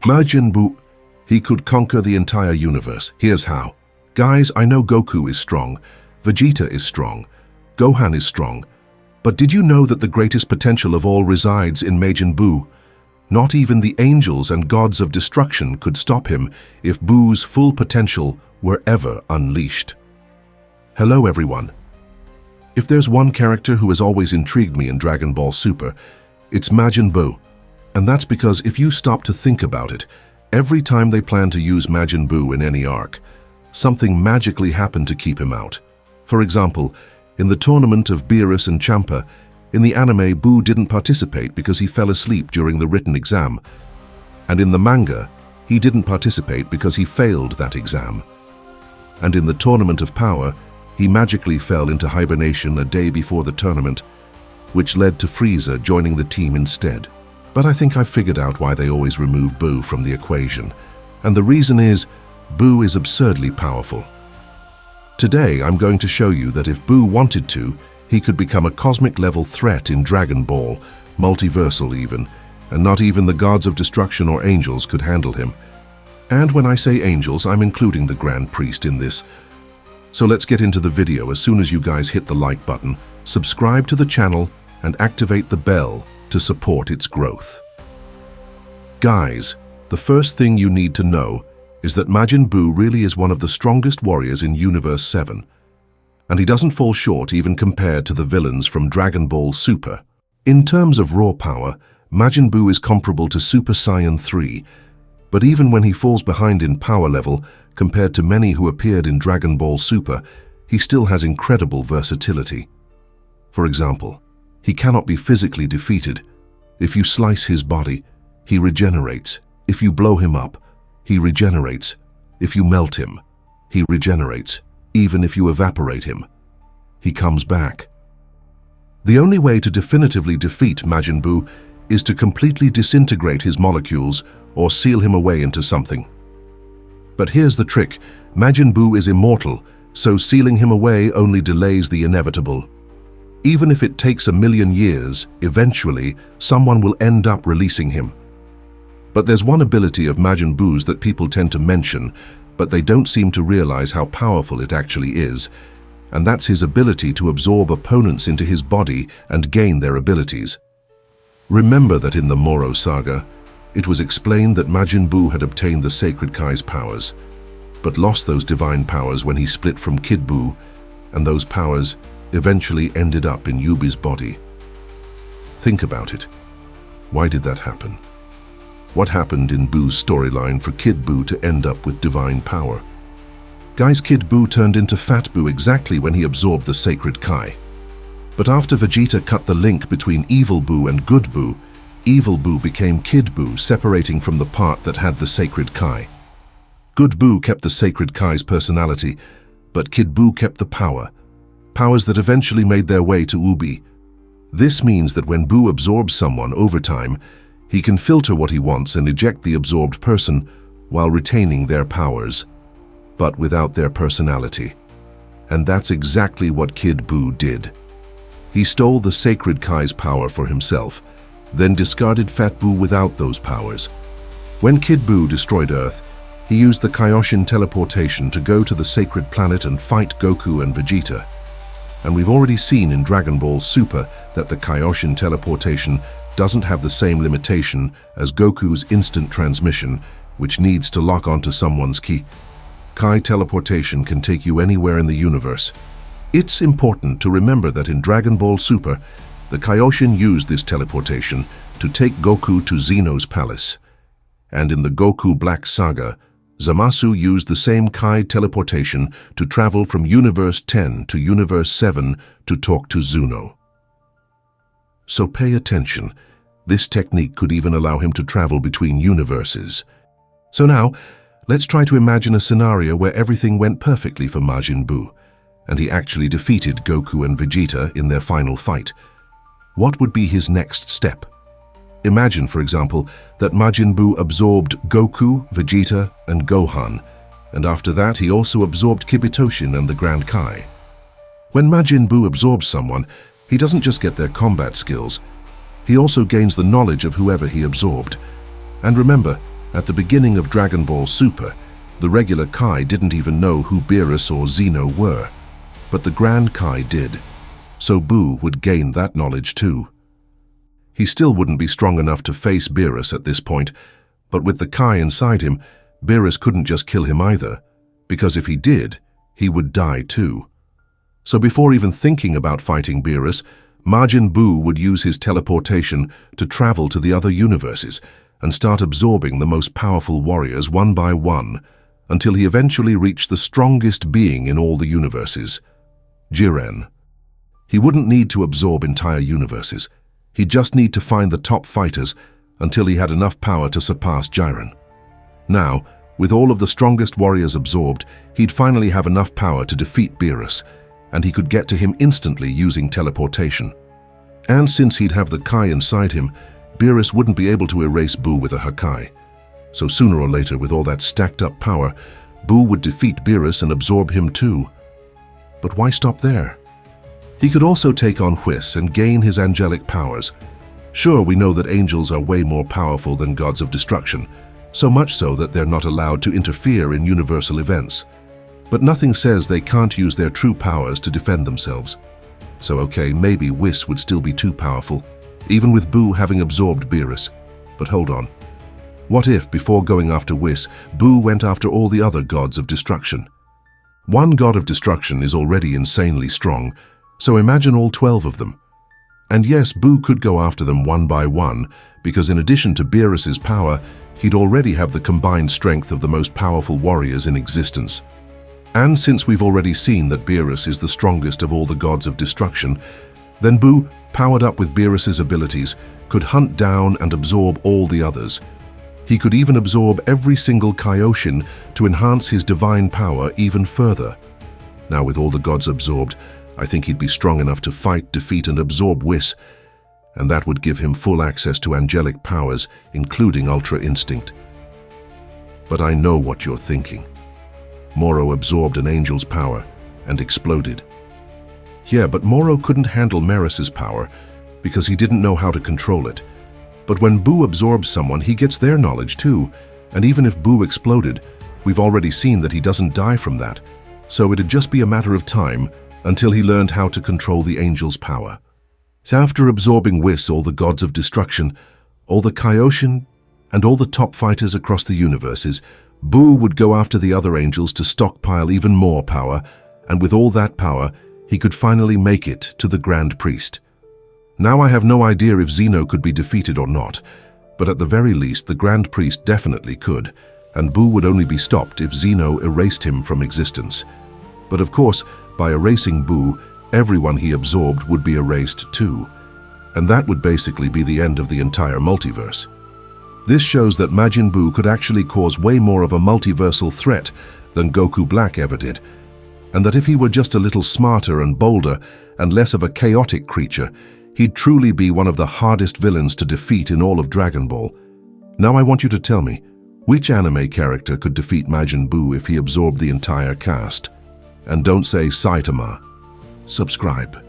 Majin Buu, he could conquer the entire universe. Here's how. Guys, I know Goku is strong, Vegeta is strong, Gohan is strong, but did you know that the greatest potential of all resides in Majin Buu? Not even the angels and gods of destruction could stop him if Buu's full potential were ever unleashed. Hello everyone. If there's one character who has always intrigued me in Dragon Ball Super, it's Majin Buu. And that's because if you stop to think about it, every time they plan to use Majin Buu in any arc, something magically happened to keep him out. For example, in the tournament of Beerus and Champa, in the anime, Buu didn't participate because he fell asleep during the written exam. And in the manga, he didn't participate because he failed that exam. And in the Tournament of Power, he magically fell into hibernation a day before the tournament, which led to Frieza joining the team instead. But I think I've figured out why they always remove Buu from the equation. And the reason is, Buu is absurdly powerful. Today, I'm going to show you that if Buu wanted to, he could become a cosmic-level threat in Dragon Ball, multiversal even, and not even the gods of destruction or angels could handle him. And when I say angels, I'm including the Grand Priest in this. So let's get into the video as soon as you guys hit the like button, subscribe to the channel, and activate the bell to support its growth. Guys, the first thing you need to know is that Majin Buu really is one of the strongest warriors in Universe 7, and he doesn't fall short even compared to the villains from Dragon Ball Super. In terms of raw power, Majin Buu is comparable to Super Saiyan 3, but even when he falls behind in power level compared to many who appeared in Dragon Ball Super, he still has incredible versatility. For example, he cannot be physically defeated. If you slice his body, he regenerates. If you blow him up, he regenerates. If you melt him, he regenerates. Even if you evaporate him, he comes back. The only way to definitively defeat Majin Buu is to completely disintegrate his molecules or seal him away into something. But here's the trick. Majin Buu is immortal, so sealing him away only delays the inevitable. Even if it takes 1,000,000 years, eventually, someone will end up releasing him. But there's one ability of Majin Buu's that people tend to mention, but they don't seem to realize how powerful it actually is, and that's his ability to absorb opponents into his body and gain their abilities. Remember that in the Moro saga, it was explained that Majin Buu had obtained the Sacred Kai's powers, but lost those divine powers when he split from Kid Buu, and those powers eventually ended up in Yubi's body. Think about it. Why did that happen? What happened in Buu's storyline for Kid Buu to end up with divine power? Guys, Kid Buu turned into Fat Buu exactly when he absorbed the Sacred Kai. But after Vegeta cut the link between Evil Buu and Good Buu, Evil Buu became Kid Buu, separating from the part that had the Sacred Kai. Good Buu kept the Sacred Kai's personality, but Kid Buu kept the powers that eventually made their way to Ubi. This means that when Buu absorbs someone over time, he can filter what he wants and eject the absorbed person while retaining their powers, but without their personality. And that's exactly what Kid Buu did. He stole the Sacred Kai's power for himself, then discarded Fat Buu without those powers. When Kid Buu destroyed Earth, he used the Kaioshin teleportation to go to the sacred planet and fight Goku and Vegeta. And we've already seen in Dragon Ball Super that the Kaioshin teleportation doesn't have the same limitation as Goku's instant transmission, which needs to lock onto someone's ki. Kai teleportation can take you anywhere in the universe. It's important to remember that in Dragon Ball Super, the Kaioshin used this teleportation to take Goku to Zeno's palace. And in the Goku Black Saga, Zamasu used the same Kai teleportation to travel from Universe 10 to Universe 7 to talk to Zuno. So pay attention. This technique could even allow him to travel between universes. So now, let's try to imagine a scenario where everything went perfectly for Majin Buu, and he actually defeated Goku and Vegeta in their final fight. What would be his next step? Imagine, for example, that Majin Buu absorbed Goku, Vegeta, and Gohan, and after that he also absorbed Kibitoshin and the Grand Kai. When Majin Buu absorbs someone, he doesn't just get their combat skills, he also gains the knowledge of whoever he absorbed. And remember, At the beginning of Dragon Ball Super, the regular Kai didn't even know who Beerus or Zeno were, but the Grand Kai did, so Buu would gain that knowledge too. He still wouldn't be strong enough to face Beerus at this point, but with the Kai inside him, Beerus couldn't just kill him either, because if he did, he would die too. So before even thinking about fighting Beerus, Majin Buu would use his teleportation to travel to the other universes and start absorbing the most powerful warriors one by one, until he eventually reached the strongest being in all the universes, Jiren. He wouldn't need to absorb entire universes. He'd just need to find the top fighters until he had enough power to surpass Jiren. Now, with all of the strongest warriors absorbed, he'd finally have enough power to defeat Beerus, and he could get to him instantly using teleportation. And since he'd have the Kai inside him, Beerus wouldn't be able to erase Buu with a Hakai. So sooner or later, with all that stacked up power, Buu would defeat Beerus and absorb him too. But why stop there? He could also take on Whis and gain his angelic powers. Sure, we know that angels are way more powerful than gods of destruction, so much so that they're not allowed to interfere in universal events. But nothing says they can't use their true powers to defend themselves. So okay, maybe Whis would still be too powerful, even with Buu having absorbed Beerus. But hold on. What if, before going after Whis, Buu went after all the other gods of destruction? One god of destruction is already insanely strong, so imagine all 12 of them. And yes, Buu could go after them one by one, because in addition to Beerus's power, he'd already have the combined strength of the most powerful warriors in existence. And since we've already seen that Beerus is the strongest of all the gods of destruction, then Buu, powered up with Beerus's abilities, could hunt down and absorb all the others. He could even absorb every single Kaioshin to enhance his divine power even further. Now with all the gods absorbed, I think he'd be strong enough to fight, defeat and absorb Whis, and that would give him full access to angelic powers, including Ultra Instinct. But I know what you're thinking. Moro absorbed an angel's power and exploded. Yeah, but Moro couldn't handle Meris's power because he didn't know how to control it. But when Buu absorbs someone, he gets their knowledge too, and even if Buu exploded, we've already seen that he doesn't die from that, so it'd just be a matter of time until he learned how to control the angel's power. After absorbing Whis, all the gods of destruction, all the Kaioshin, and all the top fighters across the universes, Buu would go after the other angels to stockpile even more power, and with all that power, he could finally make it to the Grand Priest. Now I have no idea if Zeno could be defeated or not, but at the very least the Grand Priest definitely could, and Buu would only be stopped if Zeno erased him from existence. But of course, by erasing Buu, everyone he absorbed would be erased too, and that would basically be the end of the entire multiverse. This shows that Majin Buu could actually cause way more of a multiversal threat than Goku Black ever did, and that if he were just a little smarter and bolder and less of a chaotic creature, he'd truly be one of the hardest villains to defeat in all of Dragon Ball. Now I want you to tell me, which anime character could defeat Majin Buu if he absorbed the entire cast? And don't say Saitama. Subscribe.